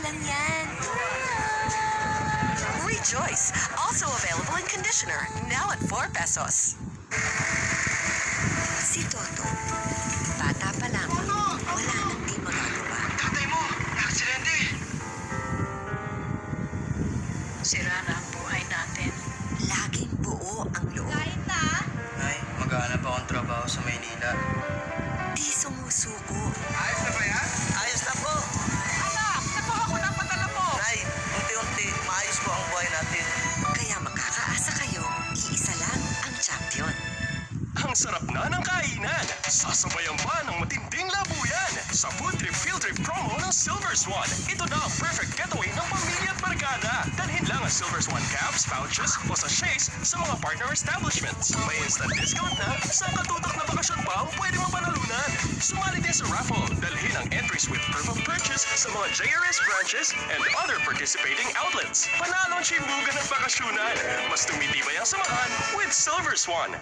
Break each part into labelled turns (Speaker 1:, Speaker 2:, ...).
Speaker 1: lang yan.
Speaker 2: Rejoice, also available in conditioner, now at 4 pesos.
Speaker 1: Si Toto, bata pa lang, wala nang di magagawa.
Speaker 3: Tatay mo, aksidente.
Speaker 4: Sira na ang buhay natin.
Speaker 1: Laging buo ang loob.
Speaker 5: Kahit na,
Speaker 3: Nay, maghahanap akong trabaho sa Maynila.
Speaker 1: Di sumusuko.
Speaker 3: Ayos na ba yan? Ayos na po.
Speaker 4: Anak, nakuha ko na padala mo.
Speaker 3: Nay, unti-unti, maayos po ang buhay natin.
Speaker 1: Kaya makakaasa kayo, iisa lang ang champion.
Speaker 6: Ang sarap na ng kainan. Sasabayan pa ng matinding labuyan. Sa Food Trip Field Trip promo ng Silver Swan. Ito na ang perfect getaway ng pamilya at barkada. Dalhin lang ang Silver Swan caps, pouches o sachets sa mga partner establishments. May instant discount na, isang katutak na bakasyon pa ang pwede mapanalunan. Sumali din sa raffle. Dalhin ang entries with proof of purchase sa mga JRS branches and other participating outlets. Panalo ang chimbugan ng bakasyonan. Mas tumitibay ang samahan with Silver Swan.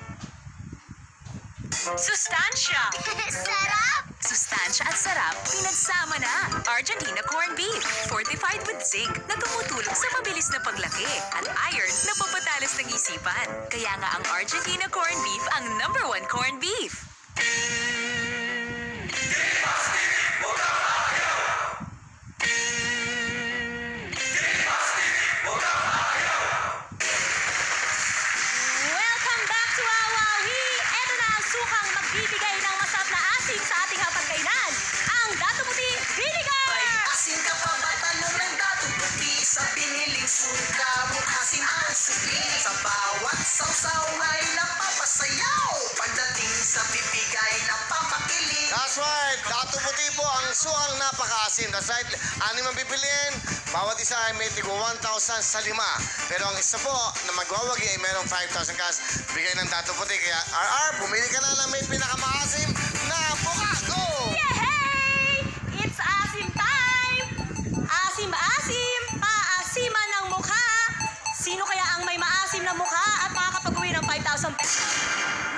Speaker 4: Sustansya!
Speaker 5: sarap!
Speaker 1: Sustansya at sarap, pinagsama na. Argentina corned beef, fortified with zinc na tumutulong sa mabilis na paglaki at iron na papatalas ng isipan. Kaya nga ang Argentina corned beef ang #1 corned beef.
Speaker 5: Welcome back to Awawi! Ito na ang sukang magbibigay ng masarap na asim sa ating hapagkainan. Ang Dato Puti Vinegar!
Speaker 7: Asin ka pa ba tanong ng datong puti sa piniling suka mo asin ang sukli sa bawat sawsaw ay napapasayaw pagdating sa bibigay napapakilig.
Speaker 8: That's right. Dato Puti po ang suang napakaasim. That's right. Anim ang pipiliin. Bawat isa ay may tigo 1,000 sa 5. Pero ang isa po na magwawagi ay merong 5,000 cash. Bigay ng Dato Puti. Kaya RR, bumili ka na ng may pinakamaasim na buka. Go!
Speaker 5: Yehey! It's asim time! Asim-asim, paasiman ng mukha. Sino kaya ang may maasim na mukha at makakapag-uwi ng 5,000 pesos?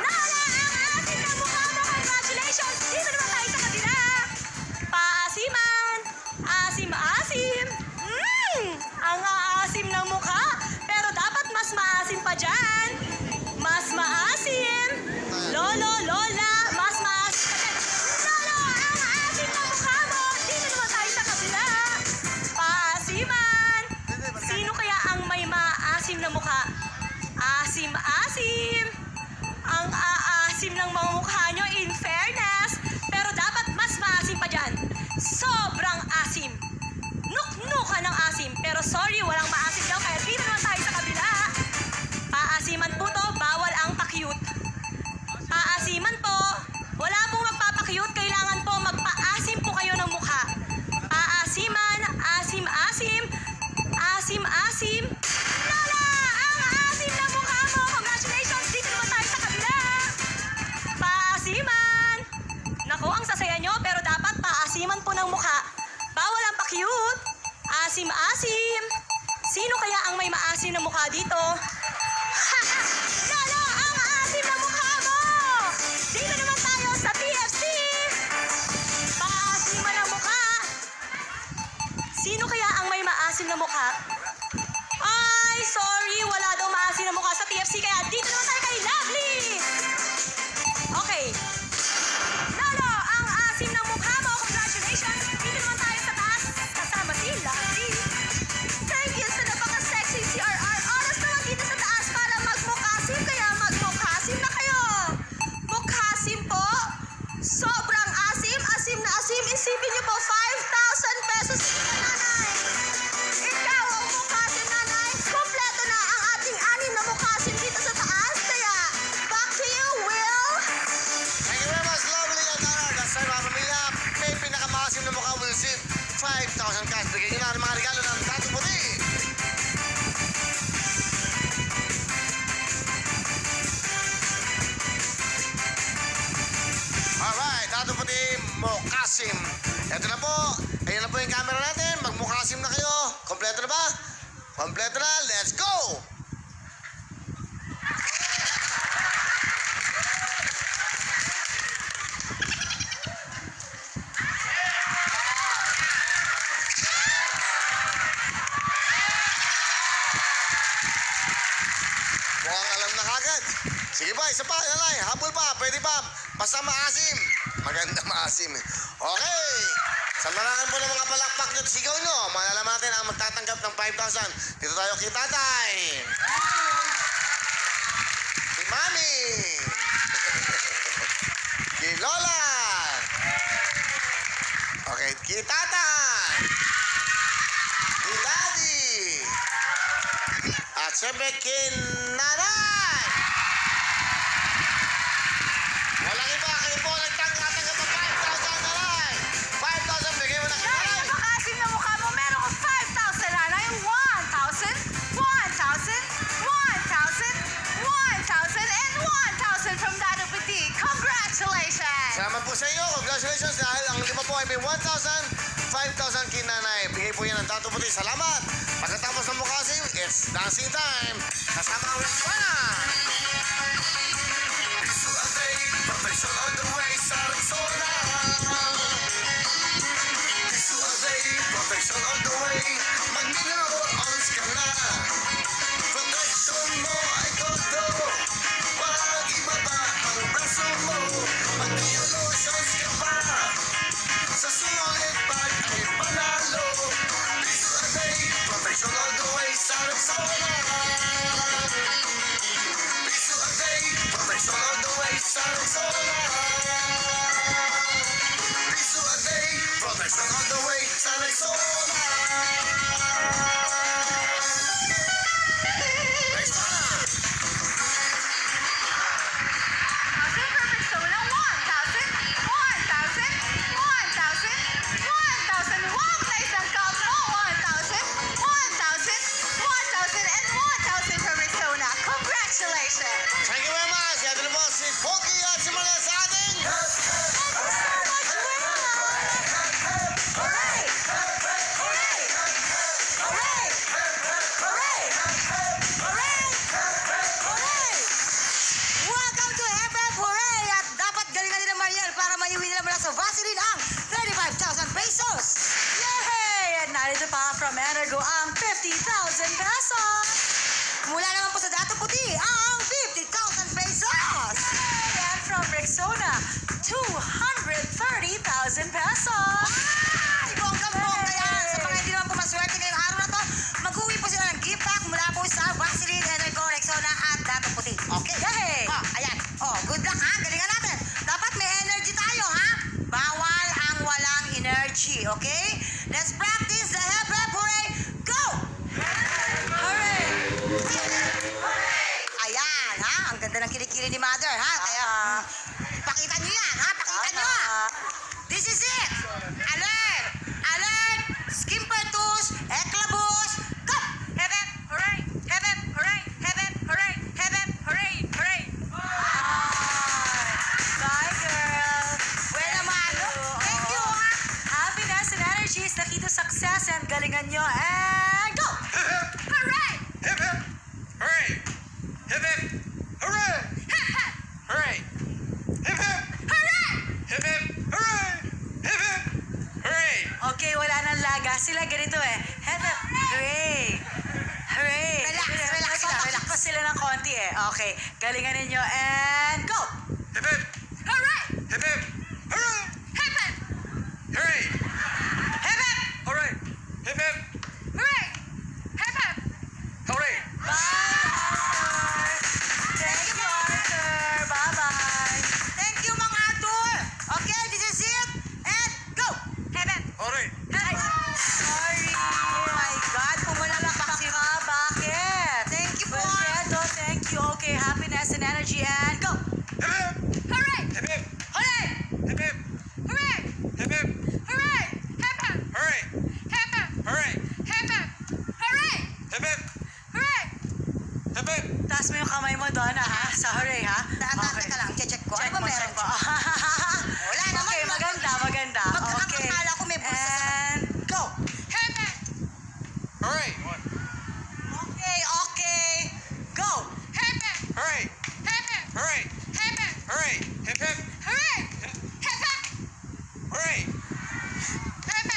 Speaker 5: Nala ang asim na mukha mo! Congratulations! Dito naman tayo sa kabila! Paasiman! Asim-asim! Ang aasim ng mukha! Pero dapat mas maasim pa dyan! Mas maasim! Lolo, lola, mas maasim pa dyan! Lolo, ang asim na mukha mo! Dito naman tayo sa kabila! Paasiman! Sino kaya ang may maasim na mukha? Asim-asim! Ang aasim ng mga mukha nyo in fairness, pero dapat mas maasim pa dyan. Sobrang asim. Nuknukan ng asim, pero sorry, walang maasim daw, kaya dito naman tayo sa kabila. Paasiman po to, bawal ang pa-cute. Paasiman po, wala pong magpapa-cute, kailangan po magpaasim po kayo ng mukha. Paasiman, asim-asim, asim-asim. Lola, ang asim na mukha mo! Congratulations, dito naman tayo sa kabila. Paasiman. Naku, ang sasaya nyo, pero dapat paasiman po ng mukha. Bawal ang pa-cute. Asim-asim. Sino kaya ang may maasim na mukha dito? Lolo, ang asim na mukha mo! Dito naman tayo sa TFC. Paasiman ang mukha. Sino kaya ang may maasim na mukha? Ay, sorry, wala daw maasim na mukha sa TFC, kaya dito naman tayo kay Lovely. Okay. Lolo, ang asim ng mukha mo. Congratulations. Dito naman tayo sa taas. Kasama si Lovely. Thank you sa napaka-sexy CRR. Oras naman dito sa taas para magmukhasim. Kaya magmukhasim na kayo. Mukhasim po. Sobrang asim. Asim na asim. Isipin niyo po, 5,000 pesos sa nanay. Ikaw ang mukhasim, nanay. Kompleto na ang ating 6 na mukhasim dito sa taas. Kaya, back to you, Will.
Speaker 8: Thank you very much, lovely and RR. That's right, mga pamilya. May pinakamaasim na mukha will receive 5,000 cash. Bigyan nyo na ng mga regalo ng Dato Puti. Alright, Dato Puti, Mokasim. Ito na po. Ayan na po yung camera natin. Magmukasim na kayo. Kompleto na ba? Kompleto na. Let's go! isa pa, nanay. Habol pa, pwede pa. Basta maasim. Maganda maasim. Okay. Sa maraming po ng mga palakpak nyo at sigaw nyo, malalaman natin ang magtatanggap ng 5,000. Dito tayo kay tatay. Kay mami. Kay lola. Okay, kay tatay. Kay daddy. At syempre kay nanay. Walang iba, kayo po nagtanggap ng 5,000 nanay. 5,000 bigay mo na kay nanay.
Speaker 1: Napakasim na mukha mo. Meron ka 5,000, nanay. 1,000, 1,000, 1,000, 1,000, and 1,000 from Dado Petit. Congratulations!
Speaker 8: Salamat po sa inyo. Congratulations dahil ang lima po ay may 1,000, 5,000 kay nanay. Bigay po yan ng Tato Puti. Salamat. Pagkatapos ng mukasim, it's dancing time. Kasama ang Rexona. Protection on the way sa Rexona. Protection on the way. Mag-minerals ka na. Protection mo ay todo. Wag ibaba ang braso mo. Mag-minerals ka pa. Sa sulit pag ay panalo. Piso a day. Protection on the way sa Rexona. Piso a day. Protection on the way sa Rexona. Piso a day. Protection on the way sa Rexona. Thank you very much. Yan na po si Poki at si Maria sa ating
Speaker 5: Welcome to Heaven Hooray! At dapat galingan nila Mariel para maiuwi nila mula sa Vaseline ang 35,000 pesos! Yay! At narito pa from Energo ang 50,000 pesos! Mula naman po sa Dato Puti ang 50,000 pesos! And from Rexona, 230,000 pesos! Ay! Bonggang-bongga yan! Sa mga hindi naman po maswerte ngayong araw na to, mag-uwi po sila ng gift pack mula po sa Vaseline, Energo, Rexona at Dato Puti. Okay? Yay! Oh, ayan. Oh, good luck ha! Galingan natin! Dapat may energy tayo ha! Bawal ang walang energy, okay? Let's practice the Hep Hep Hooray! Go! Hooray! Ayan, ha? Ang ganda ng kilikili ni Mother, ha? Kaya, pakita nyo yan, ha? Pakita nyo, ha? This is it! Alert! Alert! Skimpertus! Eklabus! Go! Hep Hep Hooray! Hep Hep Hooray! Hep Hep Hooray! Hep Hep Hooray! Hooray! Bye, girl! Buena mano! Thank you, ha? Happiness and energy is the key to success and galingan nyo and go! Hooray!
Speaker 3: Hip hip! Hooray! Hip hip! Hooray!
Speaker 1: Hep, hep!
Speaker 3: Hooray! Hip hip!
Speaker 1: Hooray!
Speaker 3: Hip hip! Hooray! Hip hip! Hooray!
Speaker 5: Okay, wala nang laga. Sila ganito eh. Hep, hep, hooray! Hooray!
Speaker 1: Relax, relax lang, relax.
Speaker 5: Pa sila ng konti eh. Okay, galingan ninyo and go!
Speaker 3: Hip hip!
Speaker 1: Hooray!
Speaker 3: Hip hip! Hooray!
Speaker 1: Hep, hep!
Speaker 3: Hooray!